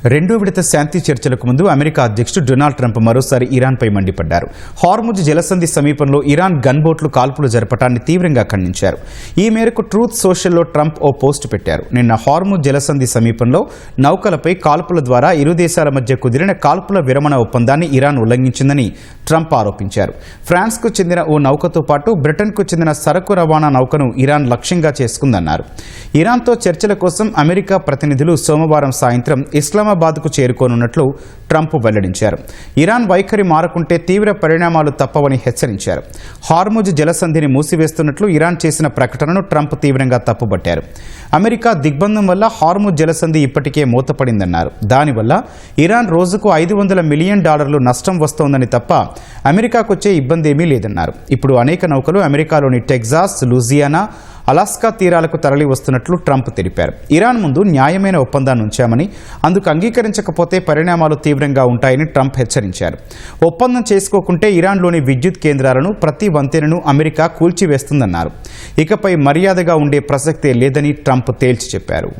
రెండో విడత శాంతి చర్చలకు ముందు అమెరికా అధ్యక్షుడు డొనాల్డ్ ట్రంప్ మరోసారి ఇరాన్పై మండిపడ్డారు. హార్ముజ్ జలసంధి సమీపంలో ఇరాన్ గన్ బోట్లు కాల్పులు జరపడాన్ని తీవ్రంగా ఖండించారు. ఈ మేరకు ట్రూత్ సోషల్లో ట్రంప్ ఓ పోస్ట్ పెట్టారు. నిన్న హార్ముజ్ జలసంధి సమీపంలో నౌకలపై కాల్పుల ద్వారా ఇరు దేశాల మధ్య కుదిరిన కాల్పుల విరమణ ఒప్పందాన్ని ఇరాన్ ఉల్లంఘించిందని ట్రంప్ ఆరోపించారు. ఫ్రాన్స్కు చెందిన ఓ నౌకతో పాటు బ్రిటన్కు చెందిన సరకు రవాణా నౌకను ఇరాన్ లక్ష్యంగా చేసుకుందన్నారు. ఇరాన్తో చర్చల కోసం అమెరికా ప్రతినిధులు సోమవారం సాయంత్రం ఇస్లామాబాద్కు చేరుకోనున్నట్లు ట్రంప్ వెల్లడించారు. ఇరాన్ వైఖరి మారకుంటే తీవ్ర పరిణామాలు తప్పవని హెచ్చరించారు. హార్ముజ్ జలసంధిని మూసివేస్తున్నట్లు ఇరాన్ చేసిన ప్రకటనను ట్రంప్ తీవ్రంగా తప్పుబట్టారు. అమెరికా దిగ్బంధం వల్ల హార్ముజ్ జలసంధి ఇప్పటికే మూతపడిందన్నారు. దానివల్ల ఇరాన్ రోజుకు $500 మిలియన్ నష్టం వస్తోందని తప్ప అమెరికాకొచ్చే ఇబ్బంది ఏమీ లేదన్నారు. ఇప్పుడు అనేక నౌకలు అమెరికాలోని టెక్సాస్, లూజియానా, అలాస్కా తీరాలకు తరలి వస్తున్నట్లు ట్రంప్ తెలిపారు. ఇరాన్ ముందు న్యాయమైన ఒప్పందాన్ని ఉంచామని, అందుకు అంగీకరించకపోతే పరిణామాలు తీవ్రంగా ఉంటాయని ట్రంప్ హెచ్చరించారు. ఒప్పందం చేసుకోకుంటే ఇరాన్లోని విద్యుత్ కేంద్రాలను, ప్రతి వంతెనను అమెరికా కూల్చివేస్తుందన్నారు. ఇకపై మర్యాదగా ఉండే ప్రసక్తే లేదని ట్రంప్ తేల్చి చెప్పారు.